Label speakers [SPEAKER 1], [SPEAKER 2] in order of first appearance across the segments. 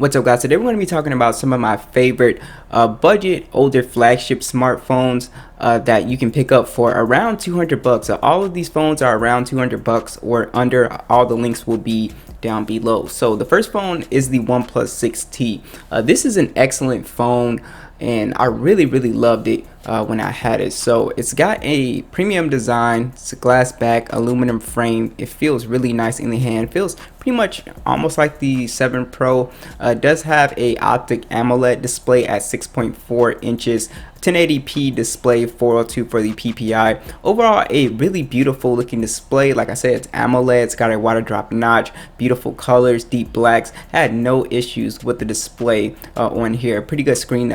[SPEAKER 1] What's up, guys? Today we're going to be talking about some of my favorite budget older flagship smartphones that you can pick up for around 200 bucks. All of these phones are around 200 bucks or under. All the links will be down below. So the first phone is the OnePlus 6T. This is an excellent phone, and I really loved it when I had it. So it's got a premium design. It's a glass back, aluminum frame. It feels really nice in the hand. Feels pretty much almost like the 7 Pro. It does have a optic AMOLED display at 6.4 inches. 1080p display, 402 for the PPI. Overall, a really beautiful looking display. Like I said, it's AMOLED. It's got a water drop notch, beautiful colors, deep blacks. Had no issues with the display on here. Pretty good screen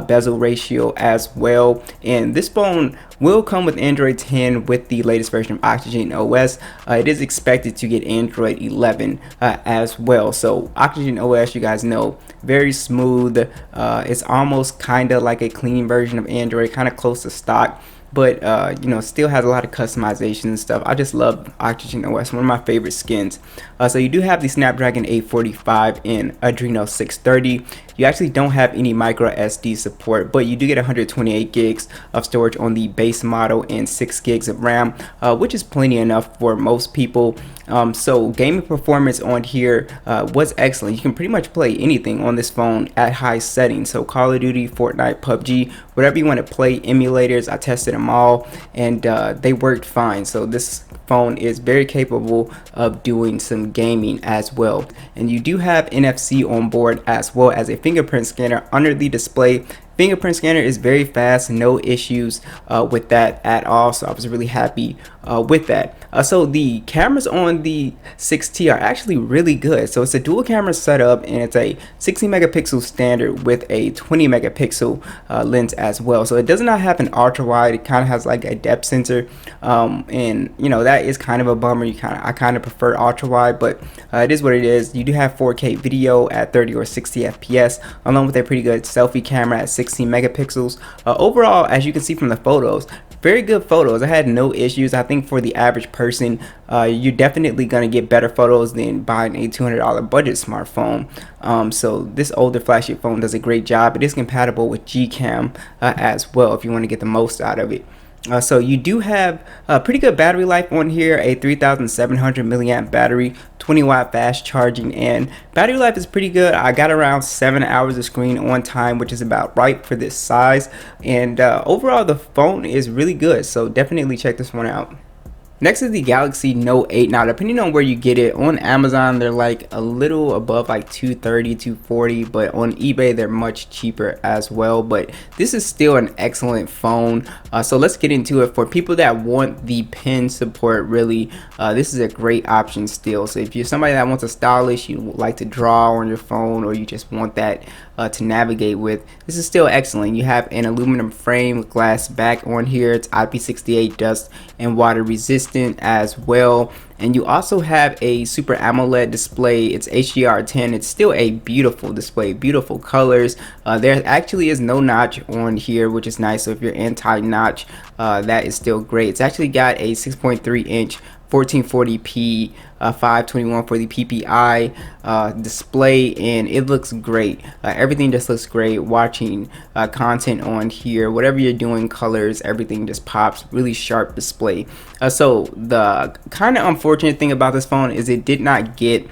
[SPEAKER 1] bezel ratio as well. And this phone will come with Android 10 with the latest version of Oxygen OS. It is expected to get Android 11 as well. So Oxygen OS, you guys know, very smooth. It's almost kind of like a clean version of Android, kind of close to stock, but you know, still has a lot of customization and stuff. I just love Oxygen OS, one of my favorite skins. So you do have the Snapdragon 845 and Adreno 630. You actually don't have any micro SD support, but you do get 128 gigs of storage on the base model and 6 gigs of RAM, which is plenty enough for most people. So gaming performance on here was excellent. You can pretty much play anything on this phone at high settings. So Call of Duty, Fortnite, PUBG, whatever you want to play. Emulators, I tested them all, and they worked fine. So this phone is very capable of doing some gaming as well. And you do have NFC on board as well as a fingerprint scanner under the display. Fingerprint scanner is very fast, no issues with that at all, so I was really happy with that. So the cameras on the 6T are actually really good. So it's a dual camera setup, and it's a 60 megapixel standard with a 20 megapixel lens as well. So it does not have an ultra wide. It kind of has like a depth sensor, and you know, that is kind of a bummer. I kind of prefer ultra wide, but it is what it is. You do have 4K video at 30 or 60 FPS, along with a pretty good selfie camera at 16 megapixels. Overall, as you can see from the photos, very good photos. I had no issues. I think for the average person, you're definitely going to get better photos than buying a $200 budget smartphone. So this older flagship phone does a great job. It is compatible with Gcam as well if you want to get the most out of it. So you do have a pretty good battery life on here, a 3700 milliamp battery, 20 watt fast charging, and battery life is pretty good. I got around 7 hours of screen on time, which is about right for this size. And overall, the phone is really good, so definitely check this one out. Next is the Galaxy Note 8. Now, depending on where you get it, on Amazon they're like a little above like 230, 240, but on eBay they're much cheaper as well. But this is still an excellent phone. So let's get into it. For people that want the pen support, really, this is a great option still. So if you're somebody that wants a stylish, you like to draw on your phone, or you just want that to navigate with, this is still excellent. You have an aluminum frame with glass back on here. It's IP68 dust and water resistant as well, and you also have a Super AMOLED display. It's HDR10. It's still a beautiful display, beautiful colors. There actually is no notch on here, which is nice. So if you're anti-notch, that is still great. It's actually got a 6.3 inch 1440p 521 for the PPI display, and it looks great. Everything just looks great. Watching content on here, whatever you're doing, colors, everything just pops. Really sharp display. So the kind of unfortunate thing about this phone is it did not get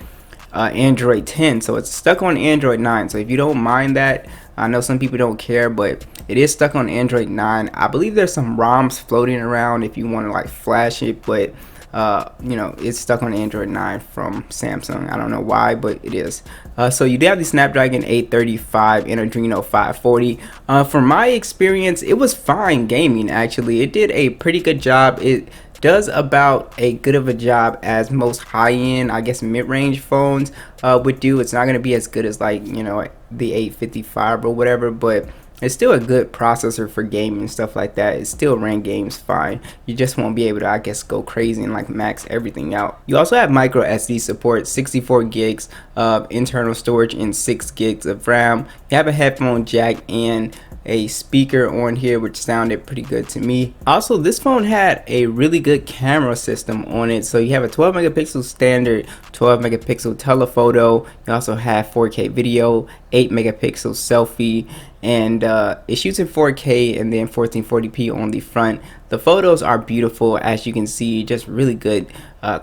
[SPEAKER 1] Android 10, so it's stuck on Android 9. So if you don't mind that, I know some people don't care, but it is stuck on Android 9. I believe there's some ROMs floating around if you want to like flash it, but you know, it's stuck on Android 9 from Samsung. I don't know why, but it is. So you do have the Snapdragon 835 and Adreno 540. From my experience, it was fine gaming. Actually, it did a pretty good job. It does about a good of a job as most high-end, I guess mid-range phones would do. It's not going to be as good as, like, you know, the 855 or whatever, but it's still a good processor for gaming and stuff like that. It still ran games fine. You just won't be able to, I guess, go crazy and like max everything out. You also have micro SD support, 64 gigs of internal storage and 6 gigs of RAM. You have a headphone jack and a speaker on here which sounded pretty good to me. Also, this phone had a really good camera system on it. So you have a 12 megapixel standard, 12 megapixel telephoto. You also have 4K video, 8 megapixel selfie, and it shoots in 4K and then 1440p on the front. The photos are beautiful, as you can see, just really good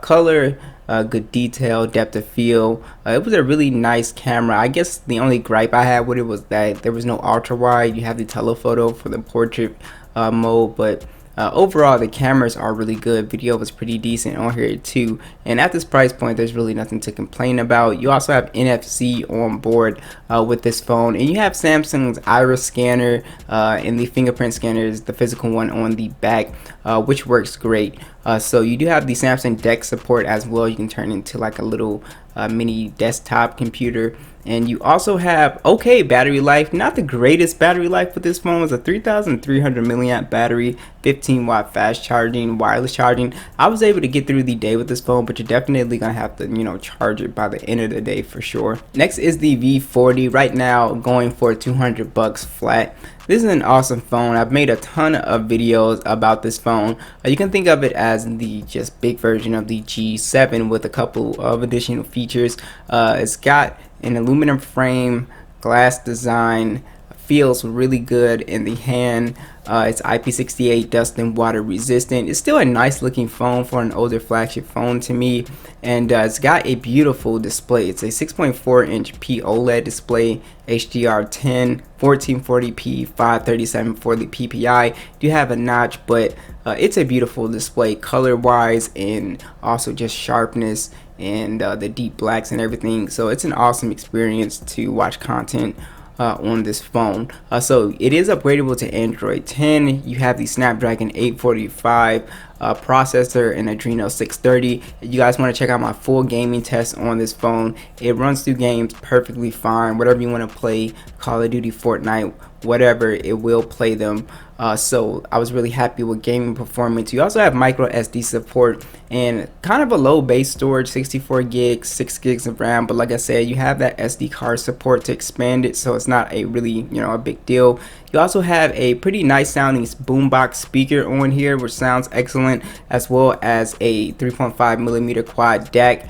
[SPEAKER 1] color, good detail, depth of field. It was a really nice camera. I guess the only gripe I had with it was that there was no ultra wide. You have the telephoto for the portrait mode, but overall the cameras are really good. Video was pretty decent on here too, and at this price point there's really nothing to complain about. You also have NFC on board with this phone, and you have Samsung's iris scanner, and the fingerprint scanner is the physical one on the back, which works great. So you do have the Samsung DeX support as well. You can turn into like a little mini desktop computer. And you also have okay battery life, not the greatest battery life with this phone. It's a 3,300 milliamp battery, 15-watt fast charging, wireless charging. I was able to get through the day with this phone, but you're definitely gonna have to, charge it by the end of the day for sure. Next is the V40. Right now, going for $200 flat. This is an awesome phone. I've made a ton of videos about this phone. You can think of it as the just big version of the G7 with a couple of additional features. It's got an aluminum frame, glass design, feels really good in the hand. It's IP68 dust and water resistant. It's still a nice looking phone for an older flagship phone to me, and it's got a beautiful display. It's a 6.4-inch OLED display, HDR10, 1440p, 537 for the PPI. Do have a notch, but it's a beautiful display color wise, and also just sharpness and the deep blacks and everything. So it's an awesome experience to watch content on this phone. So it is upgradable to Android 10. You have the Snapdragon 845 processor and Adreno 630. If you guys want to check out my full gaming test on this phone, it runs through games perfectly fine. Whatever you want to play, Call of Duty, Fortnite, whatever, it will play them. So I was really happy with gaming performance. You also have micro SD support and kind of a low base storage, 64 gigs, 6 gigs of RAM, but like I said, you have that SD card support to expand it, so it's not a really a big deal. You also have a pretty nice sounding boombox speaker on here, which sounds excellent, as well as a 3.5mm quad DAC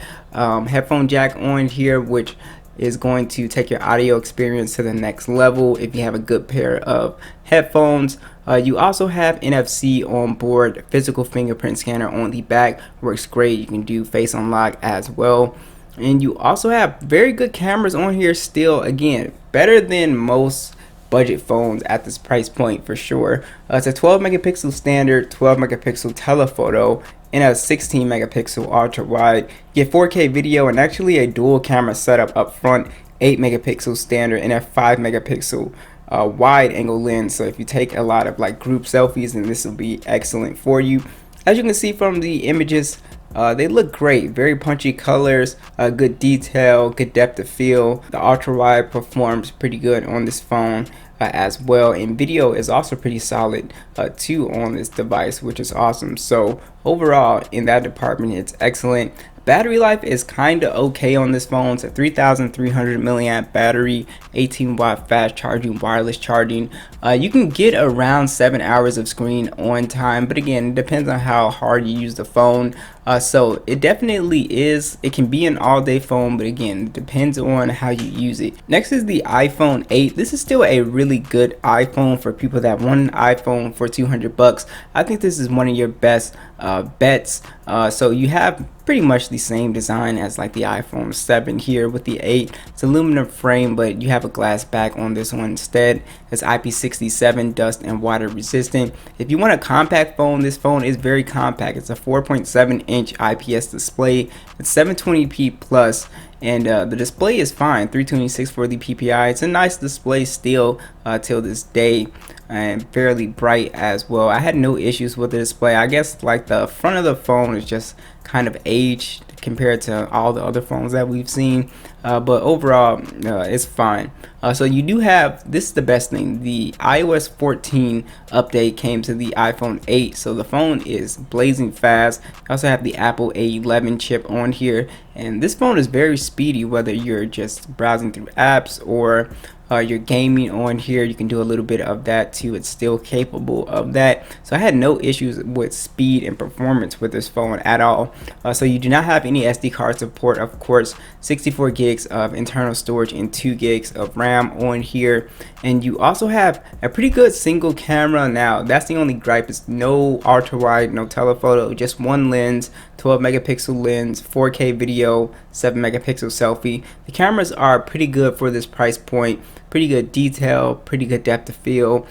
[SPEAKER 1] headphone jack on here, which is going to take your audio experience to the next level if you have a good pair of headphones. You also have NFC on board, physical fingerprint scanner on the back, works great. You can do face unlock as well. And you also have very good cameras on here still, again, better than most budget phones at this price point for sure. It's a 12 megapixel standard, 12 megapixel telephoto, and a 16 megapixel ultra wide. You get 4K video and actually a dual camera setup up front, 8 megapixel standard and a 5 megapixel wide angle lens. So if you take a lot of like group selfies, then this will be excellent for you. As you can see from the images, they look great, very punchy colors, good detail, good depth of field. The ultra wide performs pretty good on this phone as well, and video is also pretty solid too on this device, which is awesome. So overall in that department, it's excellent. Battery life is kind of okay on this phone. It's a 3,300 milliamp battery, 18-watt fast charging, wireless charging. You can get around 7 hours of screen on time, but again, it depends on how hard you use the phone. So it definitely is, it can be an all-day phone, but again, it depends on how you use it. Next is the iPhone 8. This is still a really good iPhone for people that want an iPhone for $200. I think this is one of your best bets. So you have pretty much the same design as like the iPhone 7 here with the 8. It's aluminum frame, but you have a glass back on this one instead. It's IP67 dust and water resistant. If you want a compact phone, this phone is very compact. It's a 4.7-inch IPS display. It's 720p plus, and the display is fine, 326 for the PPI. It's a nice display still till this day, and fairly bright as well. I had no issues with the display. I guess like the front of the phone is just kind of aged compared to all the other phones that we've seen, but overall it's fine. So you do have, this is the best thing, the iOS 14 update came to the iPhone 8, so the phone is blazing fast. You also have the Apple A11 chip on here, and this phone is very speedy whether you're just browsing through apps or you're gaming on here. You can do a little bit of that too. It's still capable of that. So I had no issues with speed and performance with this phone at all. So you do not have any SD card support, of course. 64 gigs of internal storage and 2 gigs of RAM on here, and you also have a pretty good single camera. Now that's the only gripe, is no ultra wide, no telephoto, just one lens, 12 megapixel lens, 4K video, 7 megapixel selfie. The cameras are pretty good for this price point. Pretty good detail, pretty good depth of field,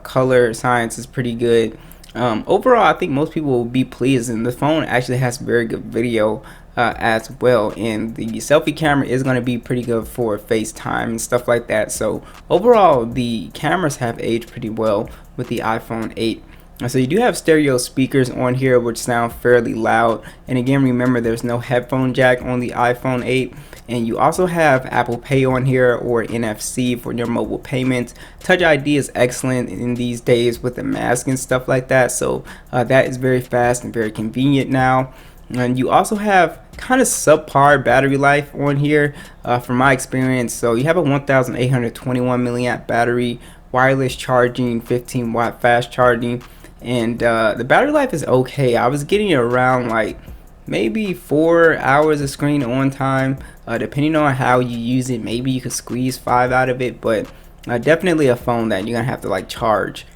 [SPEAKER 1] color science is pretty good. Overall, I think most people will be pleased, and the phone actually has very good video as well, and the selfie camera is going to be pretty good for FaceTime and stuff like that. So overall, the cameras have aged pretty well with the iPhone 8. So you do have stereo speakers on here which sound fairly loud, and again, remember there's no headphone jack on the iPhone 8, and you also have Apple Pay on here or NFC for your mobile payments. Touch ID is excellent in these days with the mask and stuff like that, so that is very fast and very convenient now. And you also have kind of subpar battery life on here from my experience. So you have a 1821 milliamp battery, wireless charging, 15-watt fast charging, and the battery life is okay. I was getting around like maybe 4 hours of screen on time, depending on how you use it. Maybe you could squeeze 5 out of it, but definitely a phone that you're gonna have to like charge.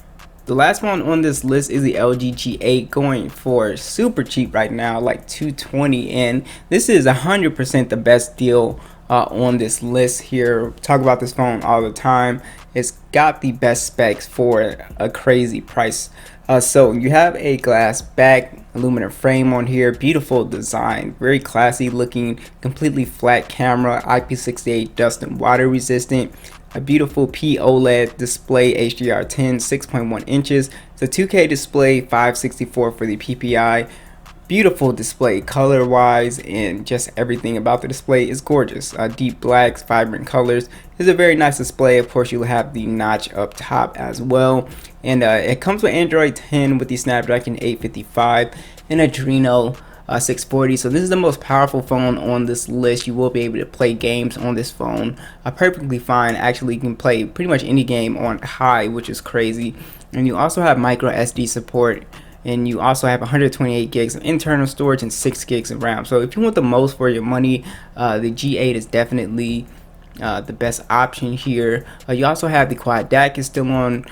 [SPEAKER 1] The last one on this list is the LG G8, going for super cheap right now, like $220, and this is 100% the best deal on this list here. Talk about this phone all the time. It's got the best specs for a crazy price. So you have a glass back, aluminum frame on here, beautiful design, very classy looking, completely flat camera, IP68 dust and water resistant, a beautiful POLED display, HDR10, 6.1 inches. It's a 2K display, 564 for the PPI. Beautiful display color wise, and just everything about the display is gorgeous. Deep blacks, vibrant colors. It's a very nice display. Of course, you'll have the notch up top as well, and it comes with Android 10 with the Snapdragon 855 and Adreno 640. So this is the most powerful phone on this list. You will be able to play games on this phone perfectly fine. Actually, you can play pretty much any game on high, which is crazy. And you also have micro SD support, and you also have 128 gigs of internal storage and 6 gigs of RAM. So if you want the most for your money, the G8 is definitely the best option here. You also have the quad DAC is still on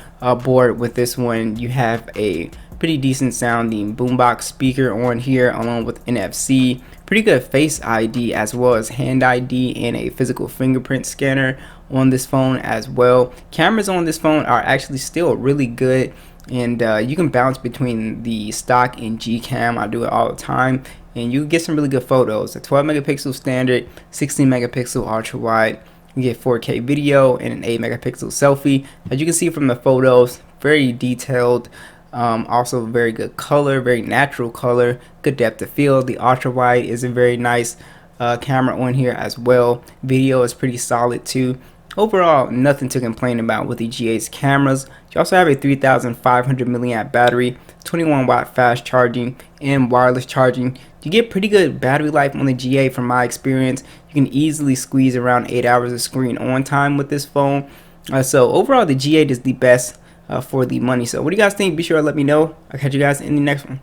[SPEAKER 1] board with this one. You have a pretty decent sounding boombox speaker on here along with NFC, pretty good Face ID as well as Hand ID, and a physical fingerprint scanner on this phone as well. Cameras on this phone are actually still really good, and you can bounce between the stock and Gcam. I do it all the time, and you get some really good photos. A 12 megapixel standard, 16 megapixel ultra wide. You get 4K video and an 8 megapixel selfie. As you can see from the photos, very detailed. Also very good color, very natural color, good depth of field. The ultra wide is a very nice camera on here as well. Video is pretty solid too. Overall, nothing to complain about with the G8's cameras. You also have a 3,500 milliamp battery, 21 watt fast charging, and wireless charging. You get pretty good battery life on the G8 from my experience. You can easily squeeze around 8 hours of screen on time with this phone. So overall, the G8 is the best for the money. So what do you guys think? Be sure to let me know. I'll catch you guys in the next one.